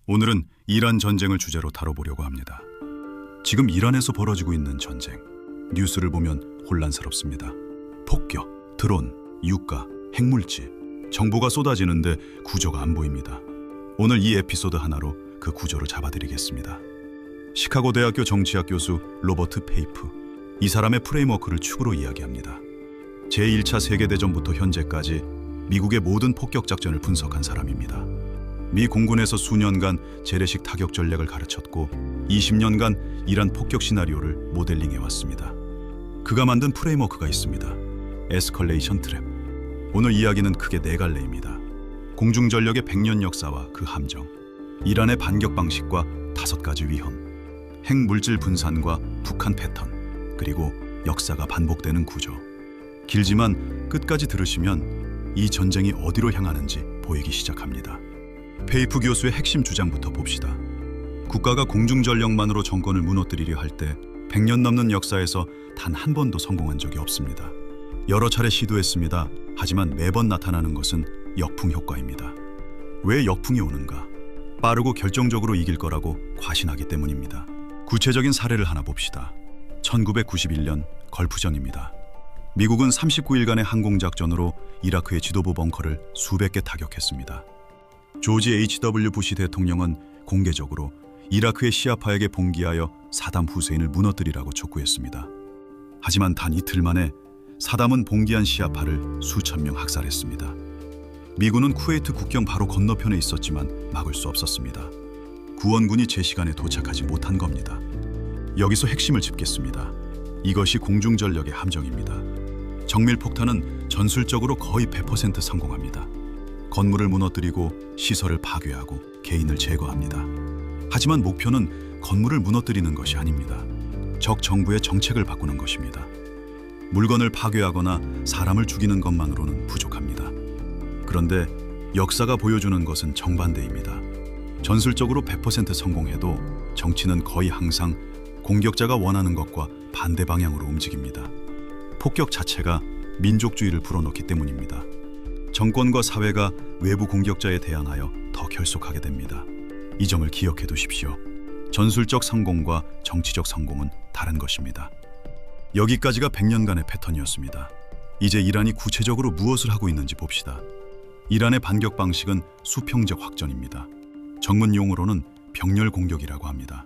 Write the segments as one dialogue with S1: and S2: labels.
S1: 오늘은 이란 전쟁을 주제로 다뤄보려고 합니다. 지금 이란에서 벌어지고 있는 전쟁, 뉴스를 보면 혼란스럽습니다. 폭격, 드론, 유가, 핵물질, 정보가 쏟아지는데 구조가 안 보입니다. 오늘 이 에피소드 하나로 그 구조를 잡아드리겠습니다. 시카고 대학교 정치학 교수 로버트 페이프, 이 사람의 프레임워크를 축으로 이야기합니다. 제1차 세계대전부터 현재까지 미국의 모든 폭격 작전을 분석한 사람입니다. 미 공군에서 수년간 재래식 타격 전략을 가르쳤고 20년간 이란 폭격 시나리오를 모델링해왔습니다. 그가 만든 프레임워크가 있습니다. 에스컬레이션 트랩. 오늘 이야기는 크게 네 갈래입니다. 공중전력의 100년 역사와 그 함정, 이란의 반격 방식과 5가지 위험, 핵물질 분산과 북한 패턴, 그리고 역사가 반복되는 구조. 길지만 끝까지 들으시면 이 전쟁이 어디로 향하는지 보이기 시작합니다. 페이프 교수의 핵심 주장부터 봅시다. 국가가 공중전력만으로 정권을 무너뜨리려 할 때 100년 넘는 역사에서 단 한 번도 성공한 적이 없습니다. 여러 차례 시도했습니다. 하지만 매번 나타나는 것은 역풍 효과입니다. 왜 역풍이 오는가? 빠르고 결정적으로 이길 거라고 과신하기 때문입니다. 구체적인 사례를 하나 봅시다. 1991년 걸프전입니다. 미국은 39일간의 항공작전으로 이라크의 지도부 벙커를 수백 개 타격했습니다. 조지 H.W. 부시 대통령은 공개적으로 이라크의 시아파에게 봉기하여 사담 후세인을 무너뜨리라고 촉구했습니다. 하지만 단 이틀 만에 사담은 봉기한 시아파를 수천 명 학살했습니다. 미군은 쿠웨이트 국경 바로 건너편에 있었지만 막을 수 없었습니다. 구원군이 제 시간에 도착하지 못한 겁니다. 여기서 핵심을 짚겠습니다. 이것이 공중전력의 함정입니다. 정밀폭탄은 전술적으로 거의 100% 성공합니다. 건물을 무너뜨리고 시설을 파괴하고 개인을 제거합니다. 하지만 목표는 건물을 무너뜨리는 것이 아닙니다. 적 정부의 정책을 바꾸는 것입니다. 물건을 파괴하거나 사람을 죽이는 것만으로는 부족합니다. 그런데 역사가 보여주는 것은 정반대입니다. 전술적으로 100% 성공해도 정치는 거의 항상 공격자가 원하는 것과 반대 방향으로 움직입니다. 폭격 자체가 민족주의를 불어넣기 때문입니다. 정권과 사회가 외부 공격자에 대항하여 더 결속하게 됩니다. 이 점을 기억해 두십시오. 전술적 성공과 정치적 성공은 다른 것입니다. 여기까지가 100년간의 패턴이었습니다. 이제 이란이 구체적으로 무엇을 하고 있는지 봅시다. 이란의 반격 방식은 수평적 확전입니다. 전문 용어로는 병렬 공격이라고 합니다.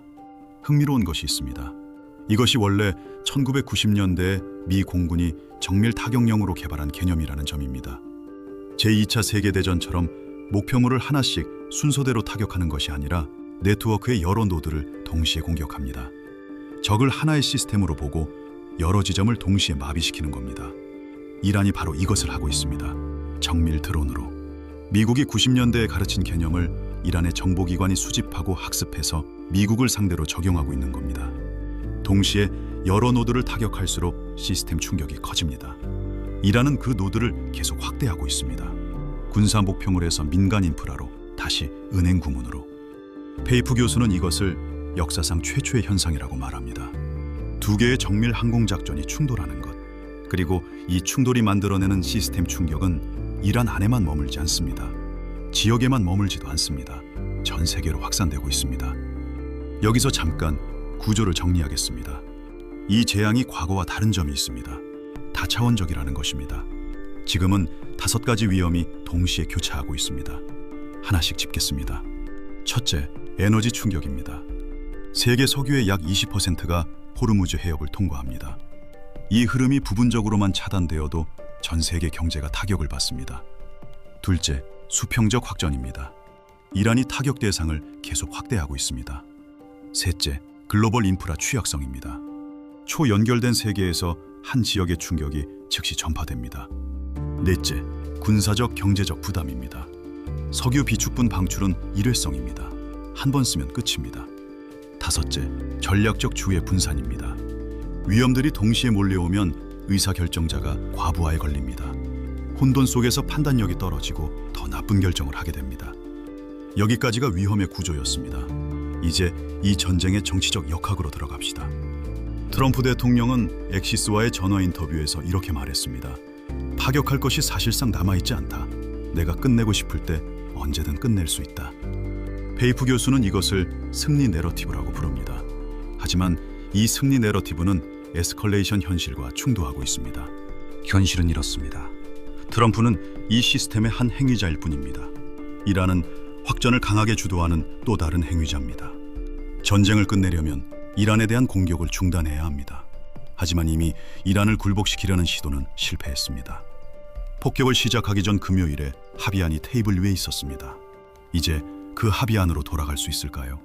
S1: 흥미로운 것이 있습니다. 이것이 원래 1990년대에 미 공군이 정밀 타격용으로 개발한 개념이라는 점입니다. 제2차 세계대전처럼 목표물을 하나씩 순서대로 타격하는 것이 아니라 네트워크의 여러 노드를 동시에 공격합니다. 적을 하나의 시스템으로 보고 여러 지점을 동시에 마비시키는 겁니다. 이란이 바로 이것을 하고 있습니다. 정밀 드론으로. 미국이 90년대에 가르친 개념을 이란의 정보기관이 수집하고 학습해서 미국을 상대로 적용하고 있는 겁니다. 동시에 여러 노드를 타격할수록 시스템 충격이 커집니다. 이란은 그 노드를 계속 확대하고 있습니다. 군사 목표물에서 민간 인프라로, 다시 은행 구문으로. 페이프 교수는 이것을 역사상 최초의 현상이라고 말합니다. 두 개의 정밀 항공작전이 충돌하는 것, 그리고 이 충돌이 만들어내는 시스템 충격은 이란 안에만 머물지 않습니다. 지역에만 머물지도 않습니다. 전 세계로 확산되고 있습니다. 여기서 잠깐 구조를 정리하겠습니다. 이 재앙이 과거와 다른 점이 있습니다. 다차원적이라는 것입니다. 지금은 5가지 위험이 동시에 교차하고 있습니다. 하나씩 짚겠습니다. 첫째, 에너지 충격입니다. 세계 석유의 약 20%가 호르무즈 해협을 통과합니다. 이 흐름이 부분적으로만 차단되어도 전 세계 경제가 타격을 받습니다. 둘째, 수평적 확전입니다. 이란이 타격 대상을 계속 확대하고 있습니다. 셋째, 글로벌 인프라 취약성입니다. 초연결된 세계에서 한 지역의 충격이 즉시 전파됩니다. 넷째, 군사적 경제적 부담입니다. 석유 비축분 방출은 일회성입니다. 한 번 쓰면 끝입니다. 다섯째, 전략적 주의 분산입니다. 위험들이 동시에 몰려오면 의사결정자가 과부하에 걸립니다. 혼돈 속에서 판단력이 떨어지고 더 나쁜 결정을 하게 됩니다. 여기까지가 위험의 구조였습니다. 이제 이 전쟁의 정치적 역학으로 들어갑시다. 트럼프 대통령은 엑시스와의 전화 인터뷰에서 이렇게 말했습니다. 파격할 것이 사실상 남아있지 않다. 내가 끝내고 싶을 때 언제든 끝낼 수 있다. 페이프 교수는 이것을 승리 내러티브라고 부릅니다. 하지만 이 승리 내러티브는 에스컬레이션 현실과 충돌하고 있습니다. 현실은 이렇습니다. 트럼프는 이 시스템의 한 행위자일 뿐입니다. 이란은 확전을 강하게 주도하는 또 다른 행위자입니다. 전쟁을 끝내려면 이란에 대한 공격을 중단해야 합니다. 하지만 이미 이란을 굴복시키려는 시도는 실패했습니다. 폭격을 시작하기 전 금요일에 합의안이 테이블 위에 있었습니다. 이제 그 합의안으로 돌아갈 수 있을까요?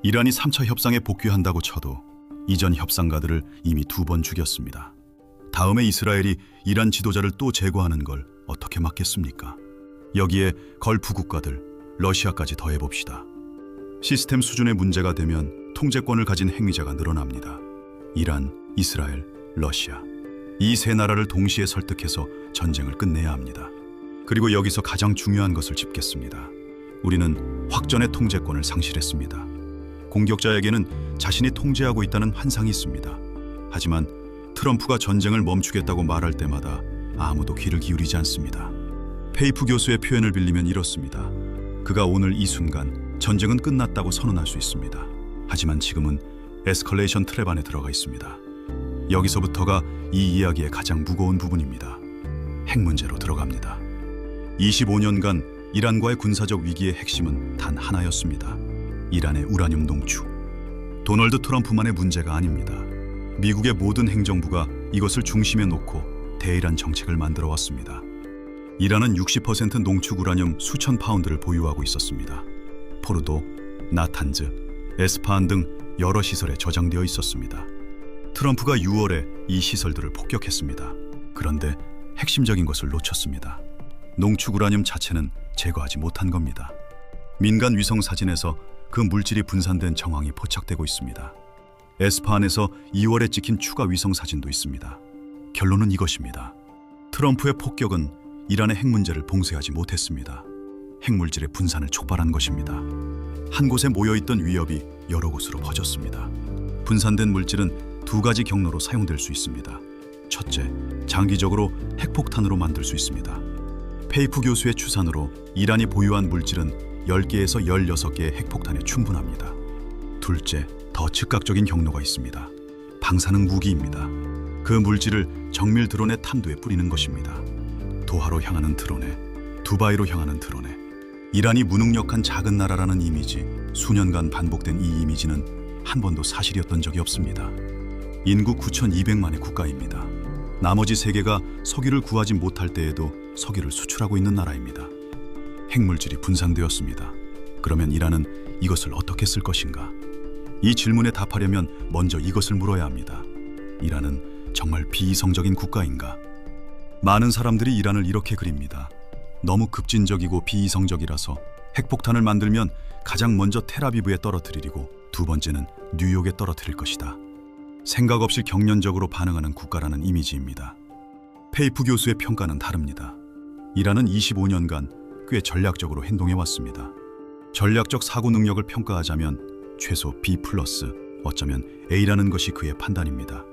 S1: 이란이 3차 협상에 복귀한다고 쳐도 이전 협상가들을 이미 2번 죽였습니다. 다음에 이스라엘이 이란 지도자를 또 제거하는 걸 어떻게 막겠습니까? 여기에 걸프 국가들, 러시아까지 더해봅시다. 시스템 수준의 문제가 되면 통제권을 가진 행위자가 늘어납니다. 이란, 이스라엘, 러시아. 이 세 나라를 동시에 설득해서 전쟁을 끝내야 합니다. 그리고 여기서 가장 중요한 것을 짚겠습니다. 우리는 확전의 통제권을 상실했습니다. 공격자에게는 자신이 통제하고 있다는 환상이 있습니다. 하지만 트럼프가 전쟁을 멈추겠다고 말할 때마다 아무도 귀를 기울이지 않습니다. 페이프 교수의 표현을 빌리면 이렇습니다. 그가 오늘 이 순간 전쟁은 끝났다고 선언할 수 있습니다. 하지만 지금은 에스컬레이션 트랩 안에 들어가 있습니다. 여기서부터가 이 이야기의 가장 무거운 부분입니다. 핵 문제로 들어갑니다. 25년간 이란과의 군사적 위기의 핵심은 단 하나였습니다. 이란의 우라늄 농축. 도널드 트럼프만의 문제가 아닙니다. 미국의 모든 행정부가 이것을 중심에 놓고 대이란 정책을 만들어 왔습니다. 이란은 60% 농축 우라늄 수천 파운드를 보유하고 있었습니다. 포르도, 나탄즈, 에스파한 등 여러 시설에 저장되어 있었습니다. 트럼프가 6월에 이 시설들을 폭격했습니다. 그런데 핵심적인 것을 놓쳤습니다. 농축 우라늄 자체는 제거하지 못한 겁니다. 민간 위성 사진에서 그 물질이 분산된 정황이 포착되고 있습니다. 에스파한에서 2월에 찍힌 추가 위성 사진도 있습니다. 결론은 이것입니다. 트럼프의 폭격은 이란의 핵 문제를 봉쇄하지 못했습니다. 핵물질의 분산을 촉발한 것입니다. 한 곳에 모여있던 위협이 여러 곳으로 퍼졌습니다. 분산된 물질은 2가지 경로로 사용될 수 있습니다. 첫째, 장기적으로 핵폭탄으로 만들 수 있습니다. 페이프 교수의 추산으로 이란이 보유한 물질은 10개에서 16개의 핵폭탄에 충분합니다. 둘째, 더 즉각적인 경로가 있습니다. 방사능 무기입니다. 그 물질을 정밀 드론의 탄두에 뿌리는 것입니다. 도하로 향하는 드론에, 두바이로 향하는 드론에. 이란이 무능력한 작은 나라라는 이미지, 수년간 반복된 이 이미지는 한 번도 사실이었던 적이 없습니다. 인구 9,200만의 국가입니다. 나머지 3개가 석유를 구하지 못할 때에도 석유를 수출하고 있는 나라입니다. 핵물질이 분산되었습니다. 그러면 이란은 이것을 어떻게 쓸 것인가? 이 질문에 답하려면 먼저 이것을 물어야 합니다. 이란은 정말 비이성적인 국가인가? 많은 사람들이 이란을 이렇게 그립니다. 너무 급진적이고 비이성적이라서 핵폭탄을 만들면 가장 먼저 텔아비브에 떨어뜨리고 2번째는 뉴욕에 떨어뜨릴 것이다. 생각 없이 경련적으로 반응하는 국가라는 이미지입니다. 페이프 교수의 평가는 다릅니다. 이란은 25년간 꽤 전략적으로 행동해왔습니다. 전략적 사고 능력을 평가하자면 최소 B+, 어쩌면 A라는 것이 그의 판단입니다.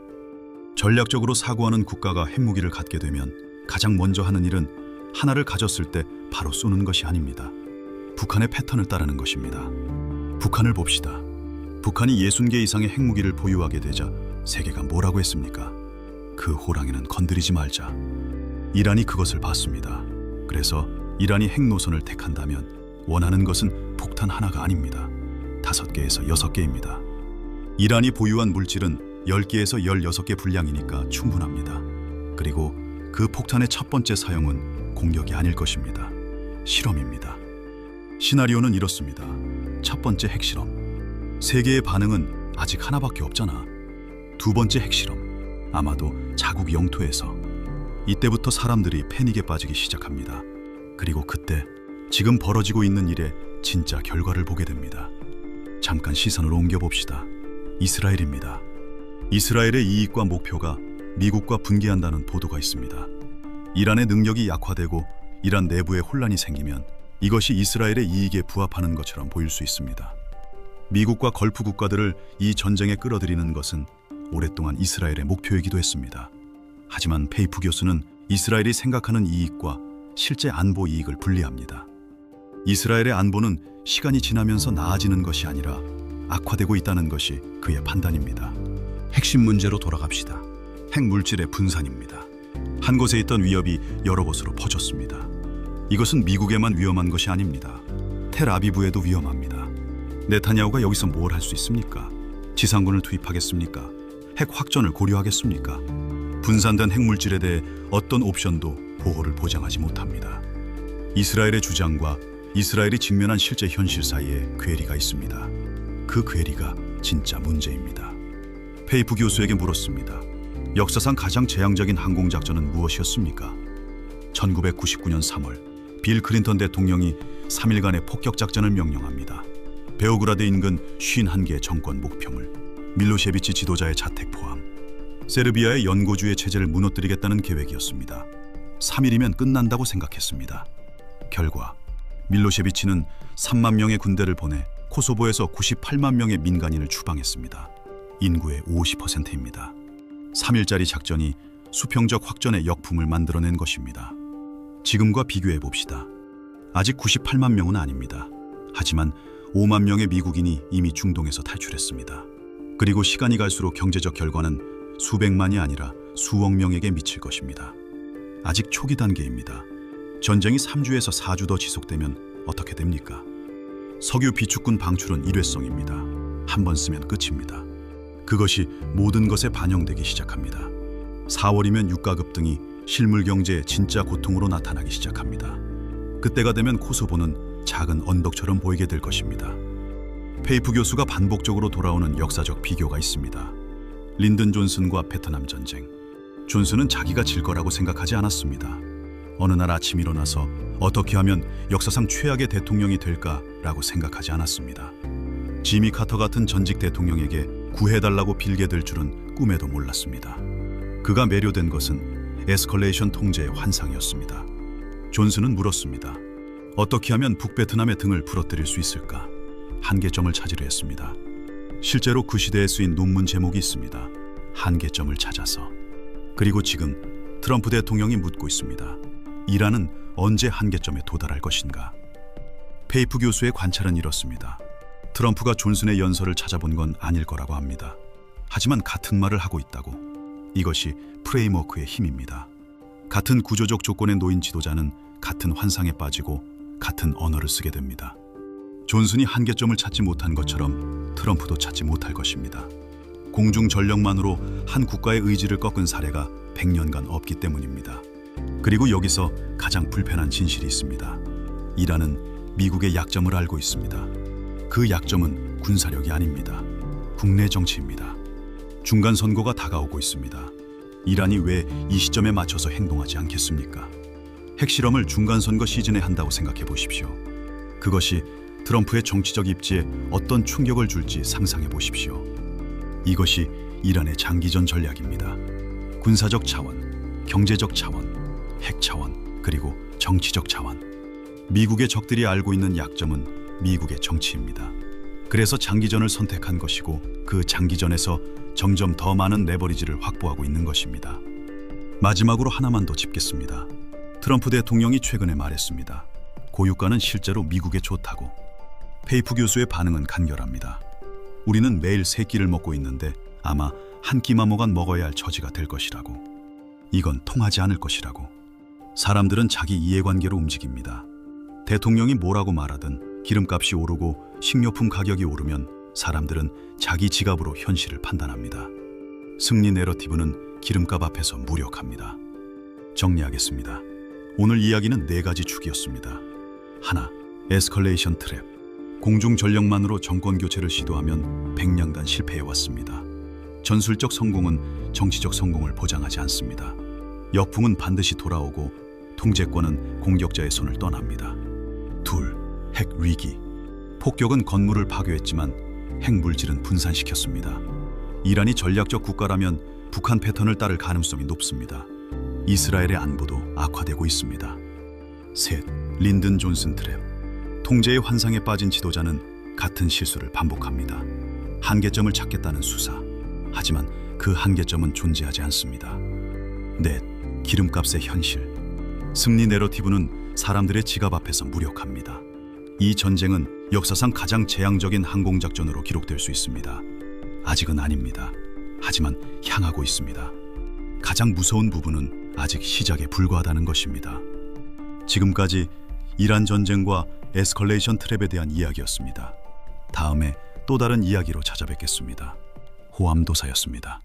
S1: 전략적으로 사고하는 국가가 핵무기를 갖게 되면 가장 먼저 하는 일은 하나를 가졌을 때 바로 쏘는 것이 아닙니다. 북한의 패턴을 따르는 것입니다. 북한을 봅시다. 북한이 60개 이상의 핵무기를 보유하게 되자 세계가 뭐라고 했습니까? 그 호랑이는 건드리지 말자. 이란이 그것을 봤습니다. 그래서 이란이 핵 노선을 택한다면 원하는 것은 폭탄 하나가 아닙니다. 5개에서 6개입니다. 이란이 보유한 물질은 10개에서 16개 분량이니까 충분합니다. 그리고 그 폭탄의 첫 번째 사용은 공격이 아닐 것입니다. 실험입니다. 시나리오는 이렇습니다. 첫 번째 핵실험. 세계의 반응은 아직 하나밖에 없잖아. 2번째 핵실험. 아마도 자국 영토에서. 이때부터 사람들이 패닉에 빠지기 시작합니다. 그리고 그때 지금 벌어지고 있는 일의 진짜 결과를 보게 됩니다. 잠깐 시선을 옮겨봅시다. 이스라엘입니다. 이스라엘의 이익과 목표가 미국과 분개한다는 보도가 있습니다. 이란의 능력이 약화되고 이란 내부에 혼란이 생기면 이것이 이스라엘의 이익에 부합하는 것처럼 보일 수 있습니다. 미국과 걸프 국가들을 이 전쟁에 끌어들이는 것은 오랫동안 이스라엘의 목표이기도 했습니다. 하지만 페이프 교수는 이스라엘이 생각하는 이익과 실제 안보 이익을 분리합니다. 이스라엘의 안보는 시간이 지나면서 나아지는 것이 아니라 악화되고 있다는 것이 그의 판단입니다. 핵심 문제로 돌아갑시다. 핵물질의 분산입니다. 한 곳에 있던 위협이 여러 곳으로 퍼졌습니다. 이것은 미국에만 위험한 것이 아닙니다. 텔아비브에도 위험합니다. 네타냐후가 여기서 뭘 할 수 있습니까? 지상군을 투입하겠습니까? 핵 확전을 고려하겠습니까? 분산된 핵물질에 대해 어떤 옵션도 보호를 보장하지 못합니다. 이스라엘의 주장과 이스라엘이 직면한 실제 현실 사이에 괴리가 있습니다. 그 괴리가 진짜 문제입니다. 페이프 교수에게 물었습니다. 역사상 가장 재앙적인 항공작전은 무엇이었습니까? 1999년 3월 빌 클린턴 대통령이 3일간의 폭격작전을 명령합니다. 베오그라드 인근 51개의 정권 목표물, 밀로셰비치 지도자의 자택 포함, 세르비아의 연고주의 체제를 무너뜨리겠다는 계획이었습니다. 3일이면 끝난다고 생각했습니다. 결과 밀로셰비치는 3만 명의 군대를 보내 코소보에서 98만 명의 민간인을 추방했습니다. 인구의 50%입니다. 3일짜리 작전이 수평적 확전의 역풍을 만들어낸 것입니다. 지금과 비교해 봅시다. 아직 98만 명은 아닙니다. 하지만 5만 명의 미국인이 이미 중동에서 탈출했습니다. 그리고 시간이 갈수록 경제적 결과는 수백만이 아니라 수억 명에게 미칠 것입니다. 아직 초기 단계입니다. 전쟁이 3주에서 4주 더 지속되면 어떻게 됩니까? 석유 비축군 방출은 일회성입니다. 한 번 쓰면 끝입니다. 그것이 모든 것에 반영되기 시작합니다. 4월이면 유가 급등이 실물 경제의 진짜 고통으로 나타나기 시작합니다. 그때가 되면 코소보는 작은 언덕처럼 보이게 될 것입니다. 페이프 교수가 반복적으로 돌아오는 역사적 비교가 있습니다. 린든 존슨과 베트남 전쟁. 존슨은 자기가 질 거라고 생각하지 않았습니다. 어느 날 아침 일어나서 어떻게 하면 역사상 최악의 대통령이 될까라고 생각하지 않았습니다. 지미 카터 같은 전직 대통령에게 구해달라고 빌게 될 줄은 꿈에도 몰랐습니다. 그가 매료된 것은 에스컬레이션 통제의 환상이었습니다. 존슨은 물었습니다. 어떻게 하면 북베트남의 등을 부러뜨릴 수 있을까? 한계점을 찾으려 했습니다. 실제로 그 시대에 쓰인 논문 제목이 있습니다. 한계점을 찾아서. 그리고 지금 트럼프 대통령이 묻고 있습니다. 이란은 언제 한계점에 도달할 것인가? 페이프 교수의 관찰은 이렇습니다. 트럼프가 존슨의 연설을 찾아본 건 아닐 거라고 합니다. 하지만 같은 말을 하고 있다고. 이것이 프레임워크의 힘입니다. 같은 구조적 조건에 놓인 지도자는 같은 환상에 빠지고 같은 언어를 쓰게 됩니다. 존슨이 한계점을 찾지 못한 것처럼 트럼프도 찾지 못할 것입니다. 공중 전력만으로 한 국가의 의지를 꺾은 사례가 100년간 없기 때문입니다. 그리고 여기서 가장 불편한 진실이 있습니다. 이란은 미국의 약점을 알고 있습니다. 그 약점은 군사력이 아닙니다. 국내 정치입니다. 중간 선거가 다가오고 있습니다. 이란이 왜 이 시점에 맞춰서 행동하지 않겠습니까? 핵실험을 중간 선거 시즌에 한다고 생각해 보십시오. 그것이 트럼프의 정치적 입지에 어떤 충격을 줄지 상상해 보십시오. 이것이 이란의 장기전 전략입니다. 군사적 차원, 경제적 차원, 핵 차원, 그리고 정치적 차원. 미국의 적들이 알고 있는 약점은 미국의 정치입니다. 그래서 장기전을 선택한 것이고 그 장기전에서 점점 더 많은 레버리지를 확보하고 있는 것입니다. 마지막으로 하나만 더 짚겠습니다. 트럼프 대통령이 최근에 말했습니다. 고유가는 실제로 미국에 좋다고. 페이프 교수의 반응은 간결합니다. 우리는 매일 3끼를 먹고 있는데 아마 한 끼만 먹어야 할 처지가 될 것이라고. 이건 통하지 않을 것이라고. 사람들은 자기 이해관계로 움직입니다. 대통령이 뭐라고 말하든 기름값이 오르고 식료품 가격이 오르면 사람들은 자기 지갑으로 현실을 판단합니다. 승리 내러티브는 기름값 앞에서 무력합니다. 정리하겠습니다. 오늘 이야기는 4가지 축이었습니다. 하나, 에스컬레이션 트랩. 공중 전력만으로 정권 교체를 시도하면 100년간 실패해왔습니다. 전술적 성공은 정치적 성공을 보장하지 않습니다. 역풍은 반드시 돌아오고 통제권은 공격자의 손을 떠납니다. 둘, 핵 위기. 폭격은 건물을 파괴했지만 핵물질은 분산시켰습니다. 이란이 전략적 국가라면 북한 패턴을 따를 가능성이 높습니다. 이스라엘의 안보도 악화되고 있습니다. 셋, 린든 존슨 트랩. 통제의 환상에 빠진 지도자는 같은 실수를 반복합니다. 한계점을 찾겠다는 수사. 하지만 그 한계점은 존재하지 않습니다. 넷, 기름값의 현실. 승리 내러티브는 사람들의 지갑 앞에서 무력합니다. 이 전쟁은 역사상 가장 재앙적인 항공작전으로 기록될 수 있습니다. 아직은 아닙니다. 하지만 향하고 있습니다. 가장 무서운 부분은 아직 시작에 불과하다는 것입니다. 지금까지 이란 전쟁과 에스컬레이션 트랩에 대한 이야기였습니다. 다음에 또 다른 이야기로 찾아뵙겠습니다. 호암도사였습니다.